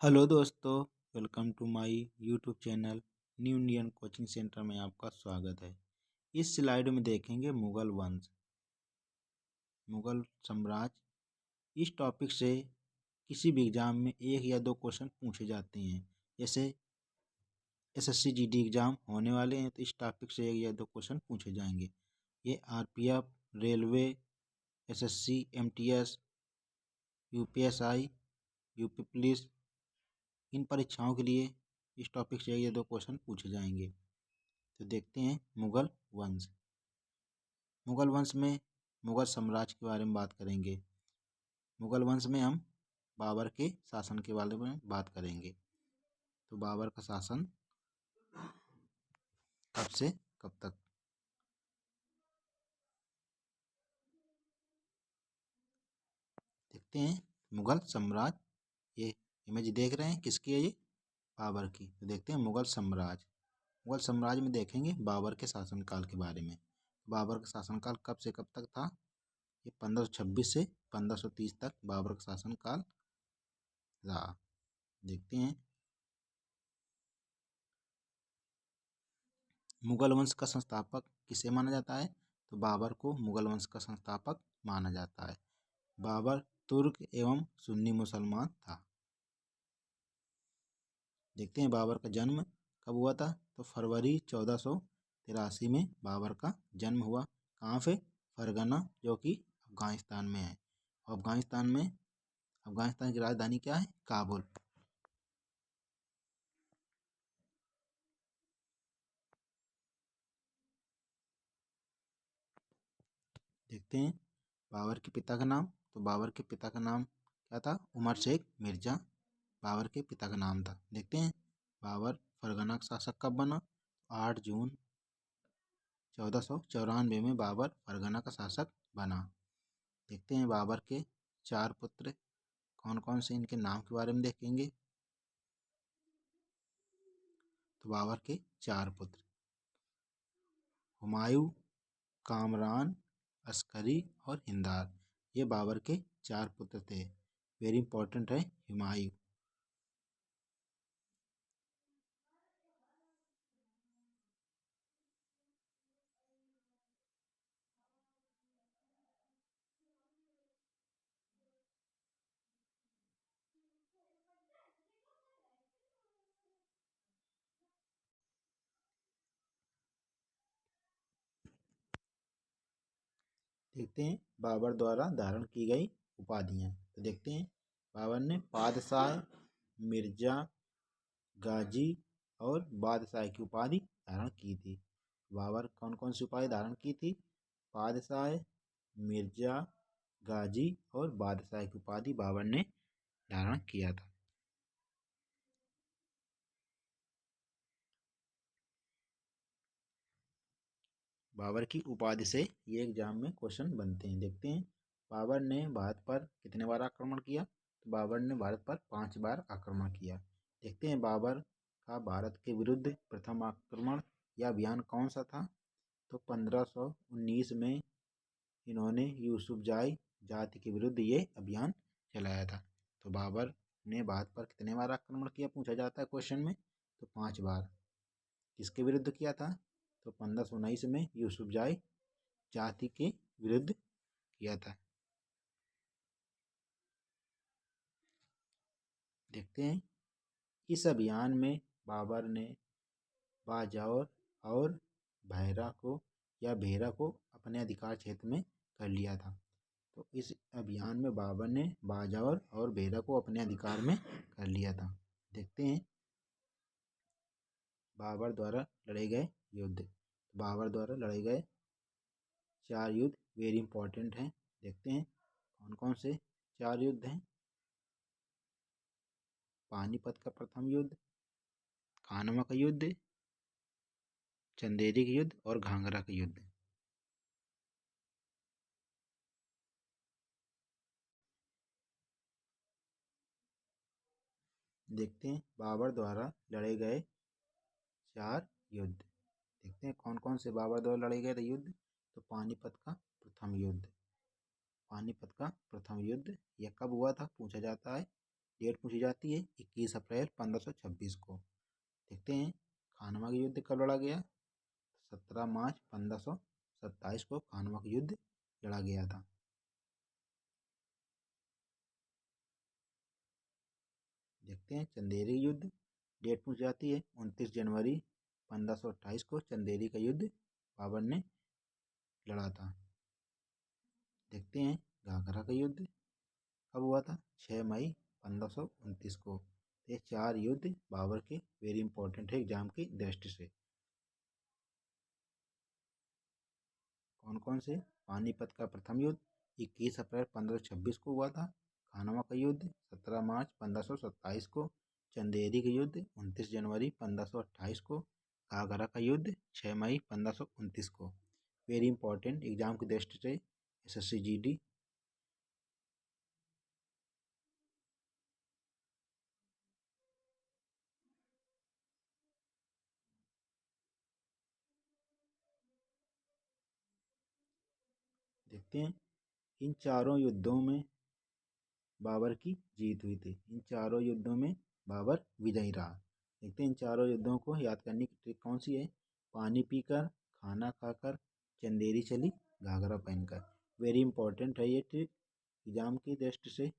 Hello दोस्तों, welcome to my YouTube channel new Indian coaching centre में आपका स्वागत है। इस स्लाइड में देखेंगे मुगल वंश, मुगल साम्राज्य। इस टॉपिक से किसी भी एग्जाम में एक या दो क्वेश्चन पूछे जाते हैं। जैसे एसएससी जीडी एग्जाम होने वाले हैं तो इस टॉपिक से एक या दो क्वेश्चन पूछे जाएंगे। ये RPF, railway, SSC, MTS, UPSI, UP police, इन परीक्षाओं के लिए इस टॉपिक से ये दो क्वेश्चन पूछे जाएंगे। तो देखते हैं मुगल वंश। मुगल वंश में मुगल साम्राज्य के बारे में बात करेंगे। मुगल वंश में हम बाबर के शासन के बारे में बात करेंगे। तो बाबर का शासन कब से कब तक। देखते हैं मुगल साम्राज्य। ये इमेज देख रहे हैं किसकी है? ये बाबर की। तो देखते हैं मुगल साम्राज्य। मुगल साम्राज्य में देखेंगे बाबर के शासनकाल के बारे में। बाबर का शासनकाल कब से कब तक था? ये 1526 से 1530 तक बाबर का शासनकाल रहा। देखते हैं मुगल वंश का संस्थापक किसे माना जाता है? तो बाबर को मुगल वंश का संस्थापक माना जाता है। बाबर तुर्क एवं सुन्नी मुसलमान था। देखते हैं बाबर का जन्म कब हुआ था? तो फरवरी 1483 में बाबर का जन्म हुआ। कहाँ पे? फरगना, जो कि अफगानिस्तान में है। अफगानिस्तान की राजधानी क्या है? काबुल। देखते हैं बाबर के पिता का नाम। तो बाबर के पिता का नाम क्या था? उमर शेख मिर्जा बाबर के पिता का नाम था। देखते हैं बाबर फरगना का शासक कब बना? 8 जून 1494 में बाबर फरगना का शासक बना। देखते हैं बाबर के 4 पुत्र कौन कौन से, इनके नाम के बारे में देखेंगे। तो बाबर के 4 पुत्र हुमायूं, कामरान, अस्करी और हिंदार, ये बाबर के 4 पुत्र थे। वेरी इंपॉर्टेंट है हुमायूं। देखते हैं बाबर द्वारा धारण की गई उपाधियां। तो देखते हैं बाबर ने बादशाह, मिर्जा, गाजी और बादशाह की उपाधि धारण की थी। बाबर कौन कौन सी उपाधि धारण की थी? बादशाह, मिर्जा, गाजी और बादशाह की उपाधि बाबर ने धारण किया था। बाबर की उपाधि से ये एग्जाम में क्वेश्चन बनते हैं। देखते हैं बाबर ने भारत पर कितने बार आक्रमण किया? तो बाबर ने भारत पर 5 बार आक्रमण किया। देखते हैं बाबर का भारत के विरुद्ध प्रथम आक्रमण या अभियान कौन सा था? तो 1519 में इन्होंने यूसुफजाई जाति के विरुद्ध ये अभियान चलाया था। तो बाबर ने भारत पर कितने बार आक्रमण किया पूछा जाता है क्वेश्चन में? तो 5 बार। किसके विरुद्ध किया था? तो 1519 में यूसुफजाई जाति के विरुद्ध किया था। देखते हैं इस अभियान में बाबर ने बाजौर और भैरा को भेरा को अपने अधिकार क्षेत्र में कर लिया था। तो इस अभियान में बाबर ने बाजौर और भेरा को अपने अधिकार में कर लिया था। देखते हैं बाबर द्वारा लड़े गए युद्ध। बाबर द्वारा लड़े गए 4 युद्ध वेरी इंपॉर्टेंट हैं। देखते हैं कौन कौन से 4 युद्ध हैं। पानीपत का प्रथम युद्ध, खानवा का युद्ध, चंदेरी का युद्ध और घाघरा का युद्ध। देखते हैं बाबर द्वारा लड़े गए 4 युद्ध। देखते हैं कौन कौन से बाबर द्वारा लड़े गए थे युद्ध। तो पानीपत का प्रथम युद्ध। पानीपत का प्रथम युद्ध यह कब हुआ था पूछा जाता है? डेट पूछी जाती है 21 अप्रैल 1526 को। देखते हैं खानवा का युद्ध कब लड़ा गया। 17 मार्च 1527 को खानवा का युद्ध लड़ा गया था। देखते हैं चंदेरी युद्ध, डेट पूछ जाती है 29 जनवरी 1528 को चंदेरी का युद्ध बाबर ने लड़ा था। देखते हैं घाघरा का युद्ध कब हुआ था। 6 मई 1529 को। ये 4 युद्ध बाबर के वेरी इंपॉर्टेंट है एग्जाम की दृष्टि से। कौन कौन से। पानीपत का प्रथम युद्ध 21 अप्रैल 1526 को हुआ था। खानवा का युद्ध 17 मार्च 1527 को। चंदेरी का युद्ध 29 जनवरी 1528 को। घाघरा का युद्ध 6 मई 1529 को। वेरी इंपॉर्टेंट एग्जाम की दृष्टि से एसएससी जीडी। देखते हैं इन चारों युद्धों में बाबर की जीत हुई थी। इन चारों युद्धों में बाबर विजयी रहा। देखते हैं इन चारों युद्धों को याद करने की ट्रिक कौन सी है। पानी पीकर, खाना खाकर, चंदेरी चली, घाघरा पहनकर। वेरी इंपॉर्टेंट है ये ट्रिक एग्जाम की दृष्टि से।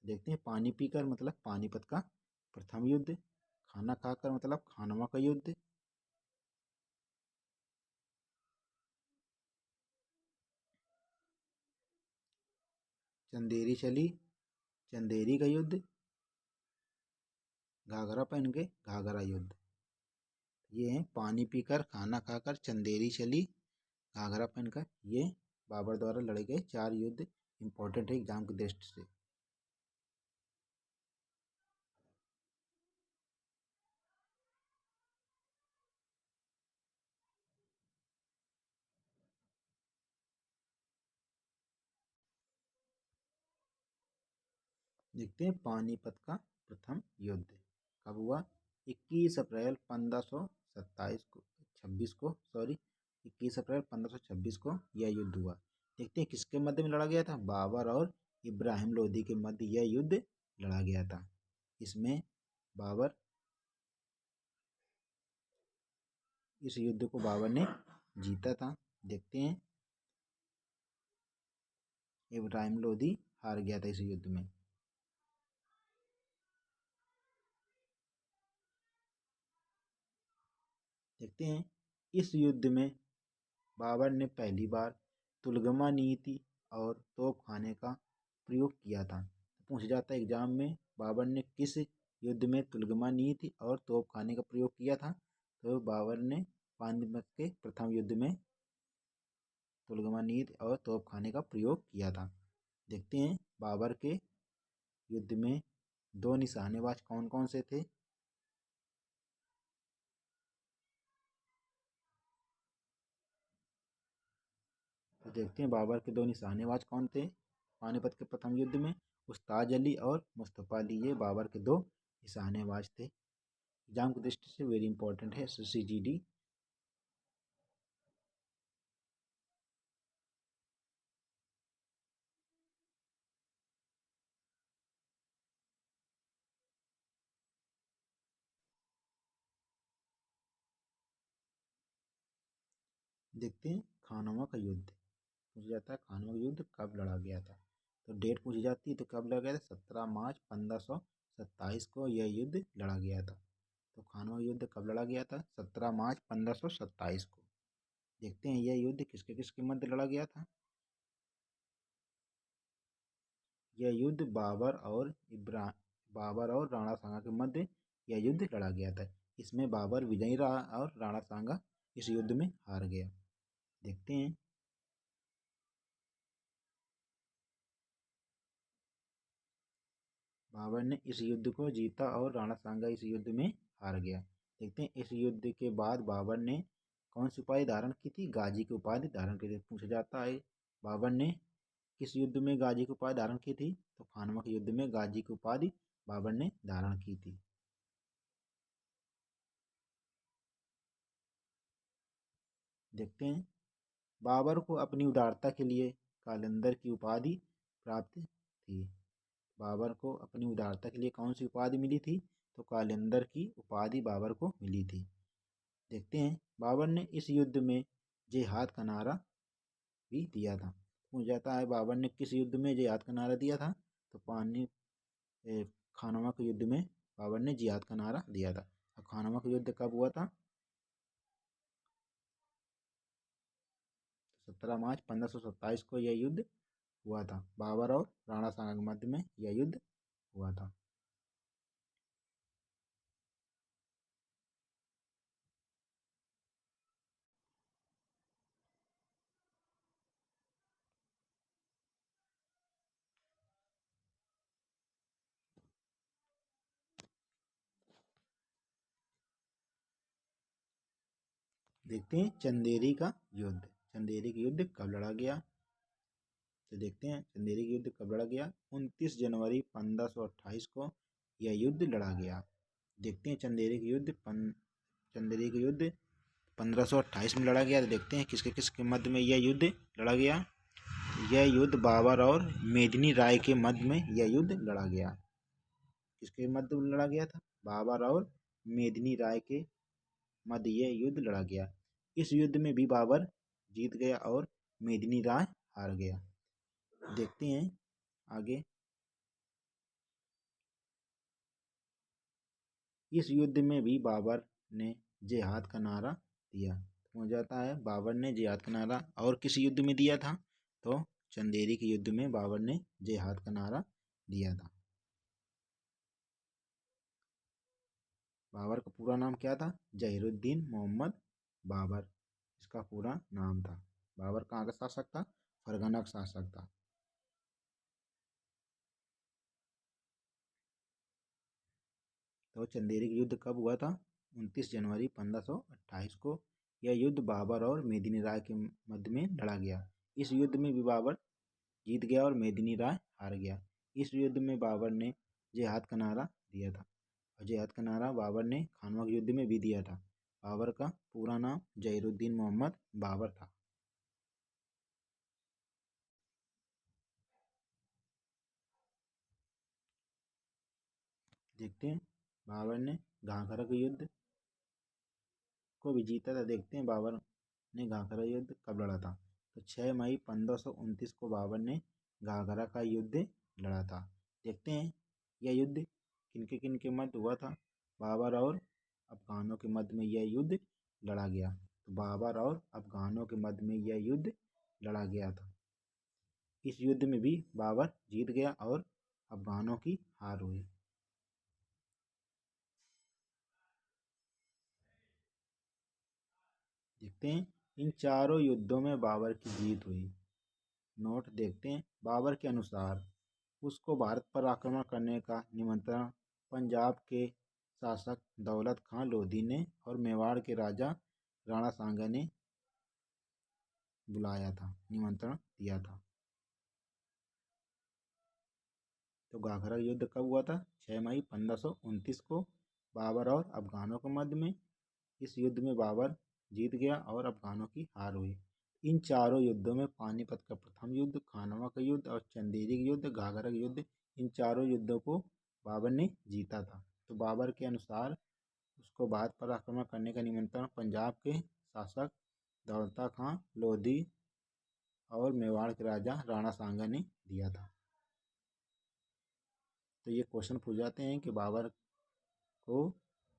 देखते हैं पानी पीकर मतलब पानीपत का प्रथम युद्ध। खाना खाकर मतलब खानवा का युद्ध। चंदेरी चली, चंदेरी का युद्ध। घाघरा पहन के घाघरा युद्ध। ये हैं पानी पीकर, खाना खाकर, चंदेरी चली, घाघरा पहनकर। ये बाबर द्वारा लड़े गए 4 युद्ध इंपॉर्टेंट है एग्जाम की दृष्टि से। देखते हैं पानीपत का प्रथम युद्ध कब हुआ। 21 अप्रैल 1527 को, 26 को, सॉरी 21 अप्रैल 1526 को यह युद्ध हुआ। देखते हैं किसके मध्य में लड़ा गया था। बाबर और इब्राहिम लोदी के मध्य यह युद्ध लड़ा गया था। इसमें बाबर, इस युद्ध को बाबर ने जीता था। देखते हैं इब्राहिम लोदी हार गया था इस युद्ध में। देखते हैं इस युद्ध में बाबर ने पहली बार तुलगमा नीति और तोपखाने का प्रयोग किया था। पूछ जाता है एग्जाम में बाबर ने किस युद्ध में तुलगमा नीति और तोपखाने का प्रयोग किया था। तो बाबर ने पानीपत के प्रथम युद्ध में तुलगमा नीति और तोपखाने का प्रयोग किया था। देखते हैं बाबर के युद्ध में 2 निशानेबाज कौन कौन से थे। तो देखते हैं बाबर के 2 निशानेबाज कौन थे पानीपत के प्रथम युद्ध में। उस्ताद अली और मुस्तफ़ा अली, ये बाबर के 2 निशानेबाज थे। एग्जाम की दृष्टि से वेरी इंपॉर्टेंट है SSC-GD। देखते हैं खानवा का युद्ध पूछा जाता है। खानवा का युद्ध कब लड़ा गया था। तो डेट पूछी जाती है तो कब लड़ा गया था। 17 मार्च 1527 को यह युद्ध लड़ा गया था। तो खानवा युद्ध कब लड़ा गया था। 17 मार्च 1527 को। देखते हैं यह युद्ध किसके किसके मध्य लड़ा गया था। यह युद्ध बाबर और राणा सांगा के मध्य यह युद्ध लड़ा गया था। इसमें बाबर विजयी रहा और राणा सांगा इस युद्ध में हार गया। देखते हैं बाबर ने इस युद्ध को जीता और राणा सांगा इस युद्ध में हार गया। देखते हैं इस युद्ध के बाद बाबर ने कौन सी उपाधि धारण की थी। गाजी की उपाधि धारण की थी। पूछा जाता है बाबर ने किस युद्ध में गाजी की उपाधि धारण की थी। तो खानवा के युद्ध में गाजी की उपाधि बाबर ने धारण की थी। देखते हैं बाबर को अपनी उदारता के लिए कालंदर की उपाधि प्राप्त थी। बाबर को अपनी उदारता के लिए कौन सी उपाधि मिली थी? तो कालिंदर की उपाधि बाबर को मिली थी। देखते हैं बाबर ने इस युद्ध में जिहाद का नारा भी दिया था। पूछा जाता है बाबर ने किस युद्ध में जिहाद का नारा दिया था? तो खानवा के युद्ध में बाबर ने जिहाद का नारा दिया था। खानवा का युद्ध कब हुआ था? 17 मार्च 1527 को यह युद्ध हुआ था। बाबर और राणा सांगा के मध्य में यह युद्ध हुआ था। देखते हैं चंदेरी का युद्ध। चंदेरी का युद्ध कब लड़ा गया? तो देखते हैं चंदेरी का युद्ध कब लड़ा गया। 29 जनवरी 1528 को यह युद्ध लड़ा गया। देखते हैं चंदेरी का युद्ध 1528 में लड़ा गया। तो देखते हैं किसके किसके मध्य में यह युद्ध लड़ा गया। यह युद्ध बाबर और मेदिनी राय के मध्य में यह युद्ध लड़ा गया। किसके मध्य में लड़ा गया था? बाबर और मेदिनी राय के मध्य यह युद्ध लड़ा गया। इस युद्ध में भी बाबर जीत गया और मेदिनी राय हार गया। देखते हैं आगे। इस युद्ध में भी बाबर ने जिहाद का नारा दिया। हो जाता है बाबर ने जिहाद का नारा और किस युद्ध में दिया था? तो चंदेरी के युद्ध में बाबर ने जिहाद का नारा दिया था। बाबर का पूरा नाम क्या था? जहीरुद्दीन मोहम्मद बाबर इसका पूरा नाम था। बाबर कहाँ का शासक था? फरगना का शासक था। तो चंदेरी का युद्ध कब हुआ था? 29 जनवरी 1528 को यह युद्ध बाबर और मेदिनी राय के मध्य में लड़ा गया। इस युद्ध में भी बाबर जीत गया और मेदिनी राय हार गया। इस युद्ध में बाबर ने जिहाद का नारा दिया था और जिहाद का नारा बाबर ने खानवा के युद्ध में भी दिया था। बाबर का पूरा नाम जहीरुद्दीन मोहम्मद बाबर था। देखते हैं बाबर ने घाघरा के युद्ध को भी जीता था। देखते हैं बाबर ने घाघरा युद्ध कब लड़ा था? तो 6 मई 1529 को बाबर ने घाघरा का युद्ध लड़ा था। देखते हैं यह युद्ध किनके मध्य हुआ था? बाबर और अफगानों के मध्य में यह युद्ध लड़ा गया। तो बाबर और अफगानों के मध्य में यह युद्ध लड़ा गया था। इस युद्ध में भी बाबर जीत गया और अफगानों की हार हुई। देखते हैं इन चारों युद्धों में बाबर की जीत हुई। नोट देखते हैं बाबर के अनुसार उसको भारत पर आक्रमण करने का निमंत्रण पंजाब के शासक दौलत खां लोधी ने और मेवाड़ के राजा राणा सांगा ने बुलाया था, निमंत्रण दिया था। तो घाघरा युद्ध कब हुआ था? 6 मई 1529 को बाबर और अफगानों के मध्य में। इस युद्ध में बाबर जीत गया और अफगानों की हार हुई। इन चारों युद्धों में पानीपत का प्रथम युद्ध, खानवा का युद्ध और चंदेरी का युद्ध, घाघरा का युद्ध, इन चारों युद्धों को बाबर ने जीता था। तो बाबर के अनुसार उसको भारत पर आक्रमण करने का निमंत्रण पंजाब के शासक दौलता खां लोधी और मेवाड़ के राजा राणा सांगा ने दिया था। तो ये क्वेश्चन पूछ जाते हैं कि बाबर को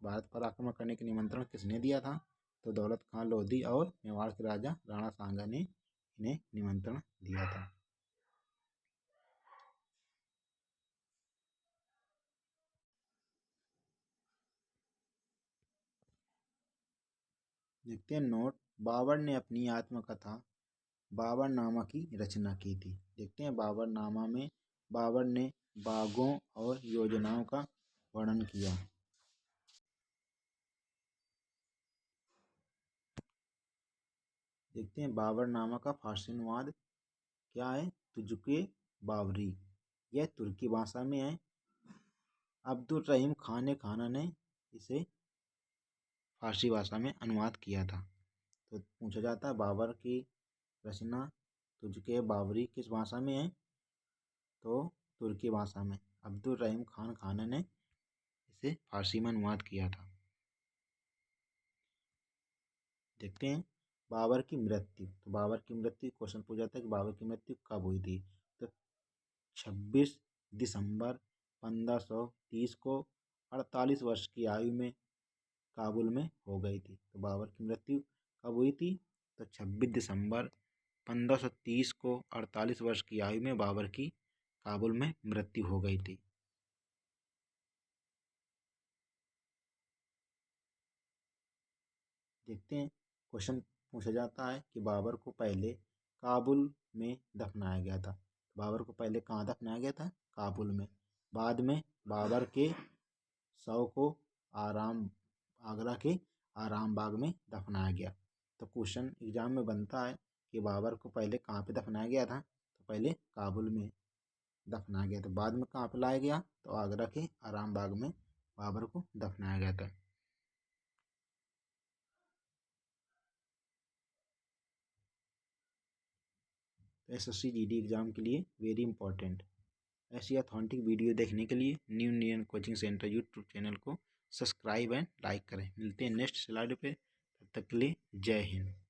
भारत पर आक्रमण करने का निमंत्रण किसने दिया था? तो दौलत खां लोधी और मेवाड़ के राजा राणा सांगा ने इन्हें निमंत्रण दिया था। देखते हैं नोट। बाबर ने अपनी आत्मकथा बाबरनामा की रचना की थी। देखते हैं बाबरनामा में बाबर ने बागों और योजनाओं का वर्णन किया। देखते हैं बाबरनामा का फारसी अनुवाद क्या है? तुजुके बावरी। यह तुर्की भाषा में है। अब्दुल रहीम खाना ने इसे फारसी भाषा में अनुवाद किया था। तो पूछा जाता है बाबर की रचना तुजुके बावरी किस भाषा में है? तो तुर्की भाषा में। अब्दुल रहीम खान खान ने इसे फारसी में अनुवाद किया था। देखते हैं बाबर की मृत्यु। तो बाबर की मृत्यु क्वेश्चन पूछा जाता है कि बाबर की मृत्यु कब हुई थी। तो 26 दिसंबर 1530 को 48 वर्ष की आयु में काबुल में हो गई थी। तो बाबर की मृत्यु कब हुई थी। तो 26 दिसंबर 1530 को 48 वर्ष की आयु में बाबर की काबुल में मृत्यु हो गई थी। देखते हैं क्वेश्चन पूछा जाता है कि बाबर को पहले काबुल में दफनाया गया था। बाबर को पहले कहाँ दफनाया गया था। काबुल में। बाद में बाबर के शव को आगरा के आराम बाग में दफनाया गया। तो क्वेश्चन एग्जाम में बनता है कि बाबर को पहले कहाँ पे दफनाया गया था। तो पहले काबुल में दफनाया गया था। बाद में कहाँ पे लाया गया। तो आगरा के आराम बाग में बाबर को दफनाया गया था। तो SSC GD एग्जाम के लिए वेरी इंपॉर्टेंट। ऐसी ऑथेंटिक वीडियो देखने के लिए new Indian coaching centre YouTube channel को सब्सक्राइब एंड लाइक करें। मिलते हैं नेक्स्ट स्लाइड पे। तब तक के लिए जय हिंद।